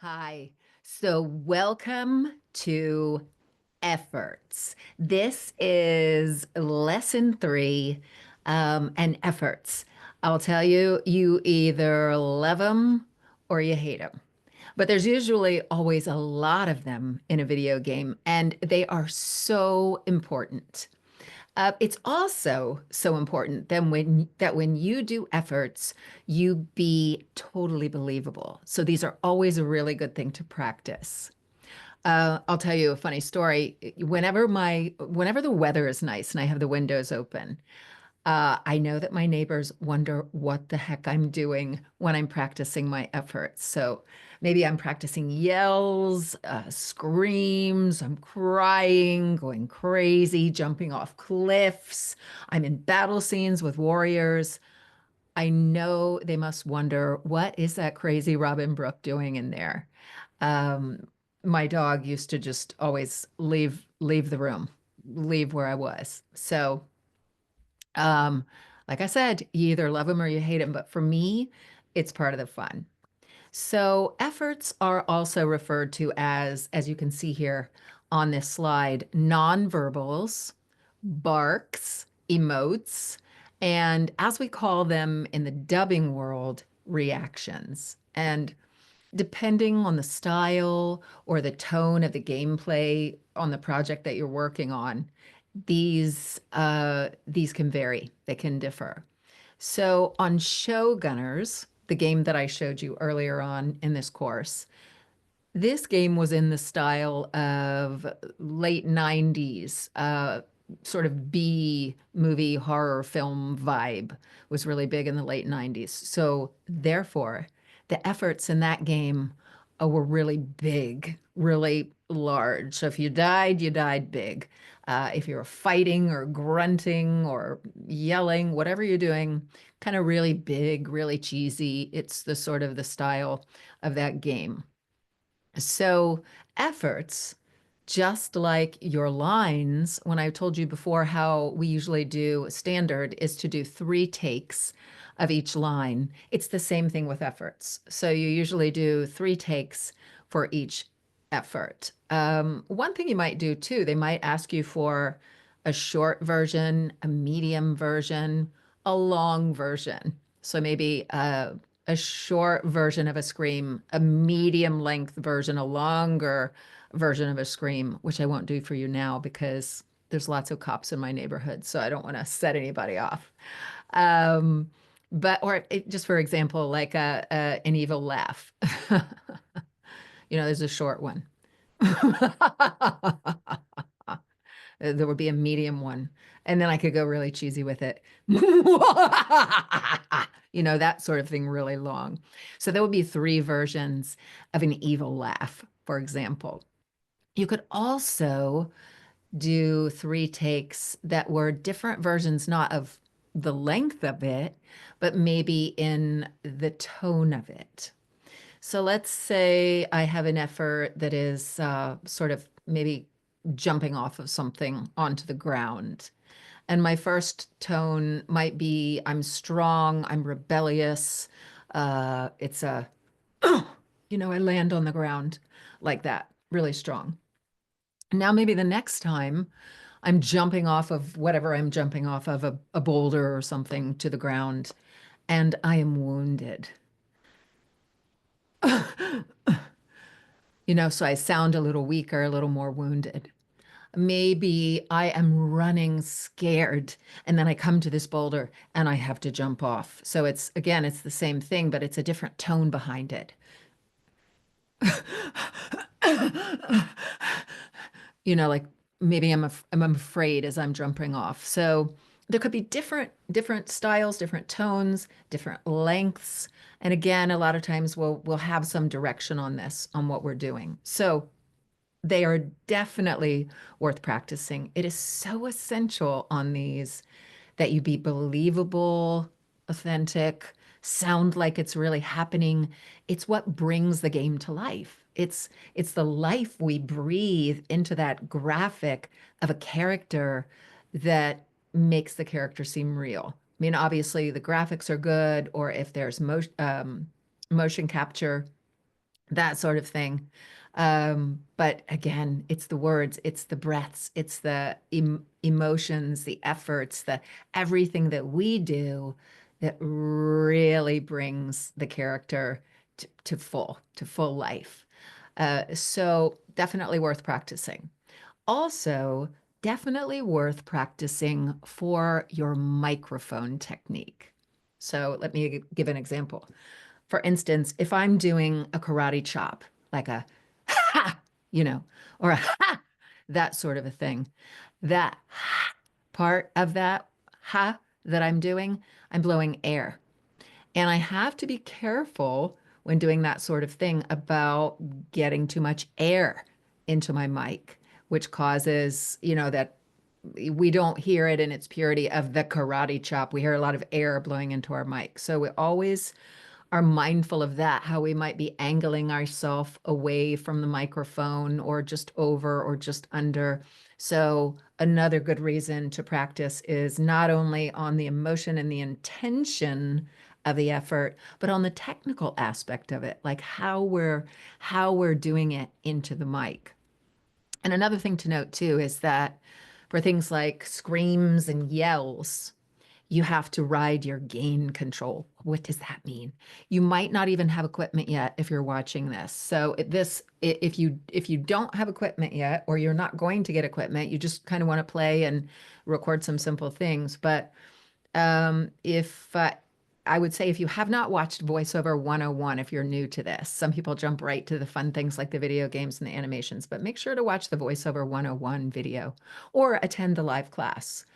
Hi. So, welcome to efforts. This is lesson three, and efforts. I'll tell you, you either love them or you hate them. But there's usually always a lot of them in a video game, and they are so important. It's also so important that when you do efforts, you be totally believable. So these are always a really good thing to practice. I'll tell you a funny story. Whenever the weather is nice and I have the windows open, I know that my neighbors wonder what the heck I'm doing when I'm practicing my efforts. So maybe I'm practicing yells, screams, I'm crying, going crazy, jumping off cliffs. I'm in battle scenes with warriors. I know they must wonder, what is that crazy Robin Brooke doing in there? Um, my dog used to just always leave the room, leave where I was. So um, like I said, you either love them or you hate them. But for me, it's part of the fun. So efforts are also referred to as you can see here on this slide, nonverbals, barks, emotes, and as we call them in the dubbing world, reactions. And depending on the style or the tone of the gameplay on the project that you're working on, these can vary. They can differ. So on Showgunners, the game that I showed you earlier on in this course, this game was in the style of late 90s, sort of B movie horror film vibe was really big in the late 90s. So therefore, the efforts in that game were really big, really large. So if you died big. If you're fighting or grunting or yelling, whatever you're doing, kind of really big, really cheesy. It's the sort of the style of that game. So, efforts, just like your lines, when I told you before how we usually do standard is to do 3 takes of each line, it's the same thing with efforts. So, you usually do 3 takes for each effort. One thing you might do too, they might ask you for a short version, a medium version, a long version. So, maybe a short version of a scream, a medium length version, a longer version of a scream, which I won't do for you now because there's lots of cops in my neighborhood, so I don't want to set anybody off. Um, just for example, like an evil laugh. There's a short one. There would be a medium one. And then I could go really cheesy with it. That sort of thing, really long. So there would be 3 versions of an evil laugh, for example. You could also do 3 takes that were different versions, not of the length of it, but maybe in the tone of it. So let's say I have an effort that is sort of maybe jumping off of something onto the ground. And my first tone might be I'm strong, I'm rebellious. It's I land on the ground like that, really strong. Now, maybe the next time I'm jumping off of whatever I'm jumping off of, a boulder or something to the ground, and I am wounded. So I sound a little weaker, a little more wounded. Maybe I am running scared and then I come to this boulder and I have to jump off. So it's the same thing, but it's a different tone behind it. Like maybe I'm afraid as I'm jumping off. So there could be different styles, different tones, different lengths. And again, a lot of times we'll have some direction on this, on what we're doing. So they are definitely worth practicing. It is so essential on these that you be believable, authentic, sound like it's really happening. It's what brings the game to life. It's the life we breathe into that graphic of a character that makes the character seem real. I mean, obviously the graphics are good, or if there's motion capture, that sort of thing. But again, it's the words, it's the breaths, it's the emotions, the efforts, the everything that we do that really brings the character to full life. So definitely worth practicing. Also, definitely worth practicing for your microphone technique. So let me give an example. For instance, if I'm doing a karate chop, like a ha, or a ha, that sort of a thing, that ha part of that ha that I'm doing, I'm blowing air. And I have to be careful when doing that sort of thing about getting too much air into my mic, which causes, that we don't hear it in its purity of the karate chop. We hear a lot of air blowing into our mic. So we always are mindful of that, how we might be angling ourselves away from the microphone or just over or just under. So, another good reason to practice is not only on the emotion and the intention of the effort, but on the technical aspect of it, like how we're doing it into the mic. And another thing to note too is that for things like screams and yells, you have to ride your gain control. What does that mean? You might not even have equipment yet if you're watching this. So if you don't have equipment yet, or you're not going to get equipment, you just kind of want to play and record some simple things. But if I would say if you have not watched Voiceover 101, if you're new to this, some people jump right to the fun things like the video games and the animations, but make sure to watch the Voiceover 101 video or attend the live class,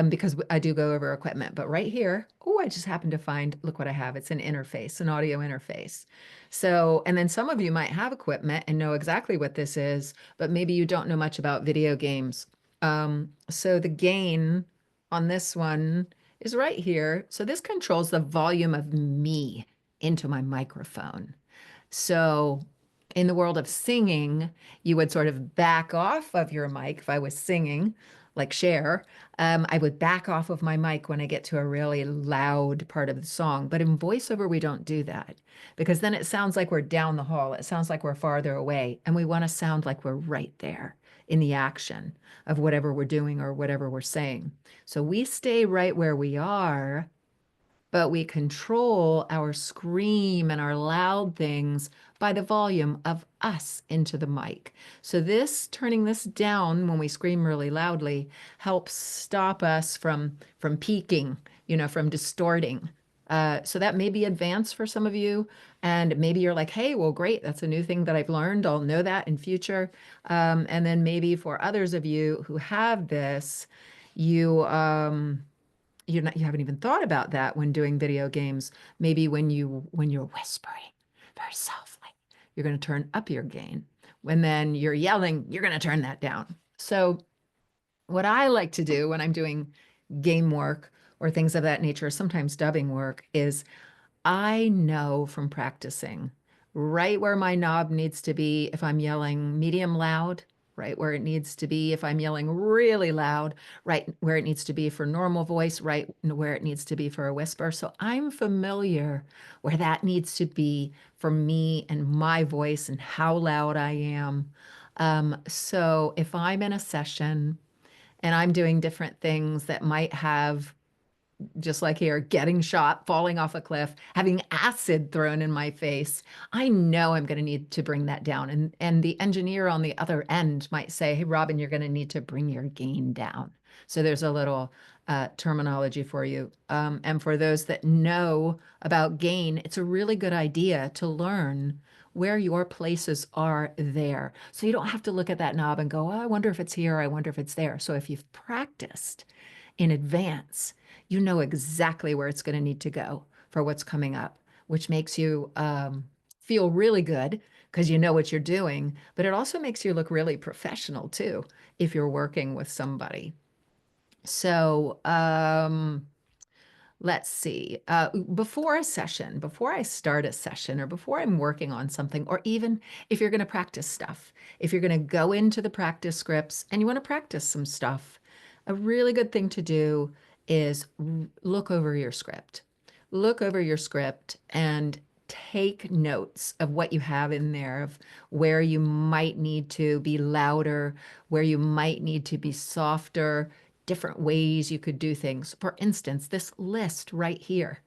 because I do go over equipment. But right here, oh, I just happened to find, look what I have. It's an interface, an audio interface. So, and then some of you might have equipment and know exactly what this is, but maybe you don't know much about video games. So the gain on this one is right here. So this controls the volume of me into my microphone. So in the world of singing, you would sort of back off of your mic. If I was singing, like Cher, I would back off of my mic when I get to a really loud part of the song. But in voiceover, we don't do that because then it sounds like we're down the hall. It sounds like we're farther away. And we want to sound like we're right there in the action of whatever we're doing or whatever we're saying. So we stay right where we are, but we control our scream and our loud things by the volume of us into the mic. So this turning this down when we scream really loudly helps stop us from peaking, from distorting. So that may be advanced for some of you, and maybe you're like, hey, well, great, that's a new thing that I've learned. I'll know that in future. And then maybe for others of you who have this, you you haven't even thought about that when doing video games. Maybe when you're whispering very softly, you're going to turn up your gain. When then you're yelling, you're going to turn that down. So what I like to do when I'm doing game work or things of that nature, sometimes dubbing work, is I know from practicing right where my knob needs to be if I'm yelling medium loud, right where it needs to be if I'm yelling really loud, right where it needs to be for normal voice, right where it needs to be for a whisper. So I'm familiar where that needs to be for me and my voice and how loud I am. So if I'm in a session and I'm doing different things that might have, just like here, getting shot, falling off a cliff, having acid thrown in my face, I know I'm going to need to bring that down. And the engineer on the other end might say, hey, Robin, you're going to need to bring your gain down. So there's a little terminology for you. And for those that know about gain, it's a really good idea to learn where your places are there. So you don't have to look at that knob and go, oh, I wonder if it's here. I wonder if it's there. So if you've practiced in advance, you know exactly where it's going to need to go for what's coming up, which makes you feel really good because you know what you're doing, but it also makes you look really professional too if you're working with somebody. So, let's see. Before a session, before I start a session, or before I'm working on something, or even if you're going to practice stuff, if you're going to go into the practice scripts and you want to practice some stuff, a really good thing to do is look over your script. Look over your script and take notes of what you have in there, of where you might need to be louder, where you might need to be softer, different ways you could do things. For instance, this list right here,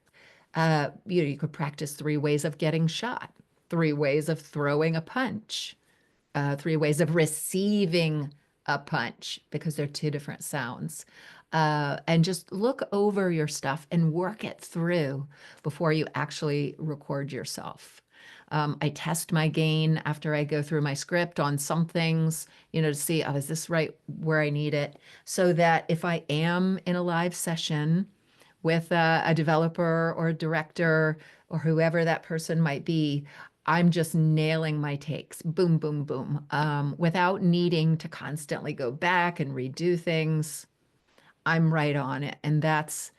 you could practice 3 ways of getting shot, 3 ways of throwing a punch, 3 ways of receiving a punch, because they're 2 different sounds. And just look over your stuff and work it through before you actually record yourself. I test my gain after I go through my script on some things, to see, oh, is this right where I need it? So that if I am in a live session with a developer or a director or whoever that person might be, I'm just nailing my takes, boom, boom, boom, without needing to constantly go back and redo things. I'm right on it, and that's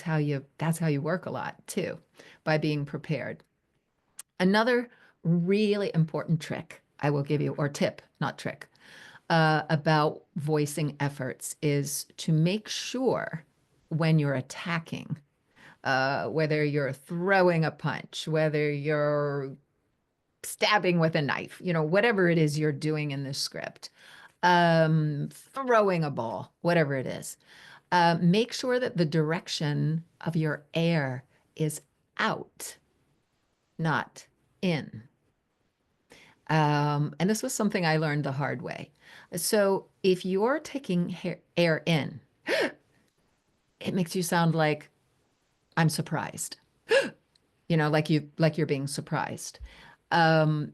how you work a lot too, by being prepared. Another really important trick I will give you, or tip, not trick, about voicing efforts is to make sure when you're attacking, whether you're throwing a punch, whether you're stabbing with a knife, whatever it is you're doing in this script, throwing a ball, whatever it is, make sure that the direction of your air is out, not in. And this was something I learned the hard way. So if you're taking air in, it makes you sound like I'm surprised, like you're being surprised, um,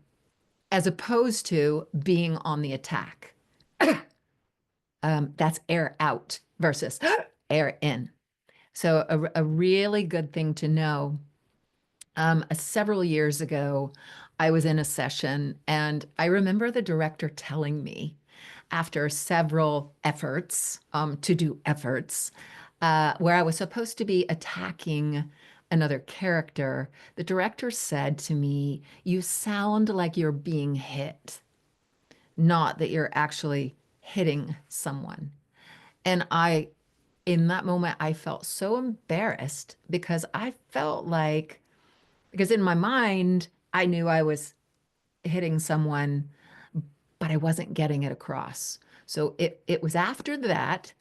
as opposed to being on the attack. That's air out versus air in. So a really good thing to know. Several years ago, I was in a session, and I remember the director telling me, after several efforts, to do efforts, where I was supposed to be attacking another character, the director said to me, "You sound like you're being hit, not that you're actually hitting someone." And in that moment, I felt so embarrassed because I felt like, because in my mind, I knew I was hitting someone, but I wasn't getting it across. So it was after that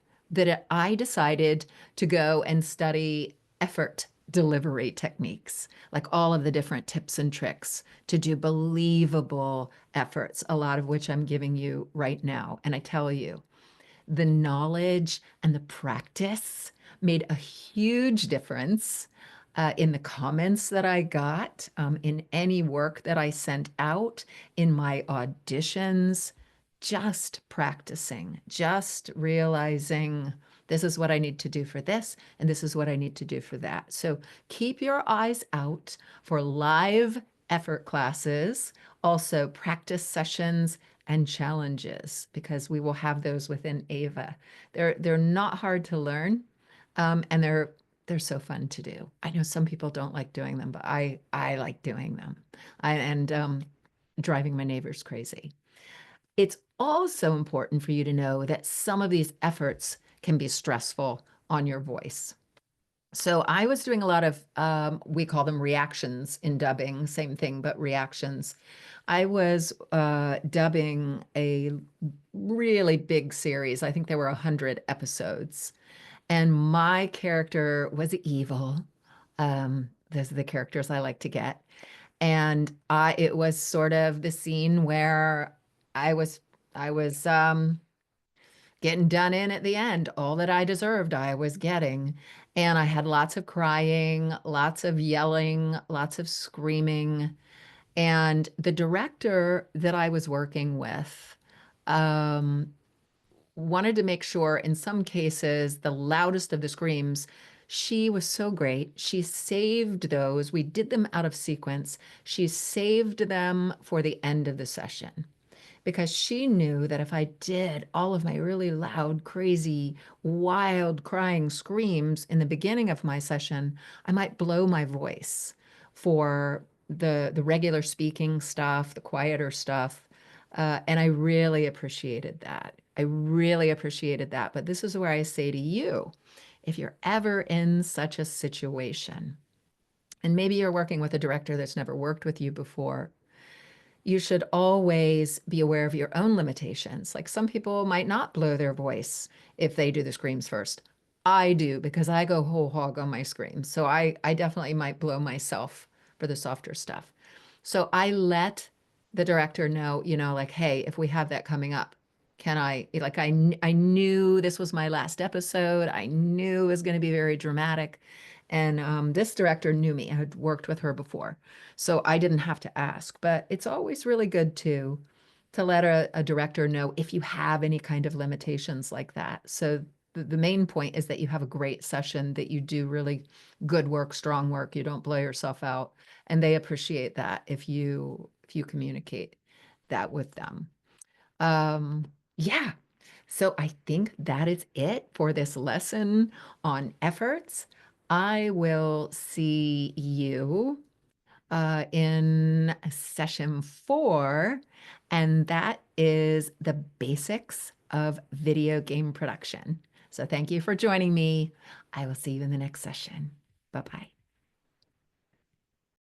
I decided to go and study effort delivery techniques, like all of the different tips and tricks to do believable efforts, a lot of which I'm giving you right now. And I tell you, the knowledge and the practice made a huge difference in the comments that I got, in any work that I sent out, in my auditions, just practicing, just realizing this is what I need to do for this, and this is what I need to do for that. So keep your eyes out for live effort classes, also practice sessions and challenges, because we will have those within AVA. They're not hard to learn, and they're so fun to do. I know some people don't like doing them, but I like doing them, and driving my neighbors crazy. It's also important for you to know that some of these efforts can be stressful on your voice. So I was doing a lot of, we call them reactions in dubbing, same thing, but reactions. I was dubbing a really big series. I think there were 100 episodes. And my character was evil. Those are the characters I like to get. And it was sort of the scene where I was I was getting done in at the end. All that I deserved, I was getting. And I had lots of crying, lots of yelling, lots of screaming. And the director that I was working with um, wanted to make sure, in some cases, the loudest of the screams, she was so great. She saved those. We did them out of sequence. She saved them for the end of the session, because she knew that if I did all of my really loud, crazy, wild crying screams in the beginning of my session, I might blow my voice for the regular speaking stuff, the quieter stuff. And I really appreciated that. I really appreciated that. But this is where I say to you, if you're ever in such a situation, and maybe you're working with a director that's never worked with you before, you should always be aware of your own limitations. Like some people might not blow their voice if they do the screams first. I do because I go whole hog on my screams. So I definitely might blow myself for the softer stuff. So I let the director know, like, hey, if we have that coming up, can I, like, I knew this was my last episode. I knew it was going to be very dramatic. And this director knew me. I had worked with her before. So I didn't have to ask, but it's always really good to let a director know if you have any kind of limitations like that. So the main point is that you have a great session, that you do really good work, strong work, you don't blow yourself out, and they appreciate that if you communicate that with them. Um, yeah. So I think that is it for this lesson on efforts. I will see you in session 4, and that is the basics of video game production. So thank you for joining me. I will see you in the next session. Bye bye.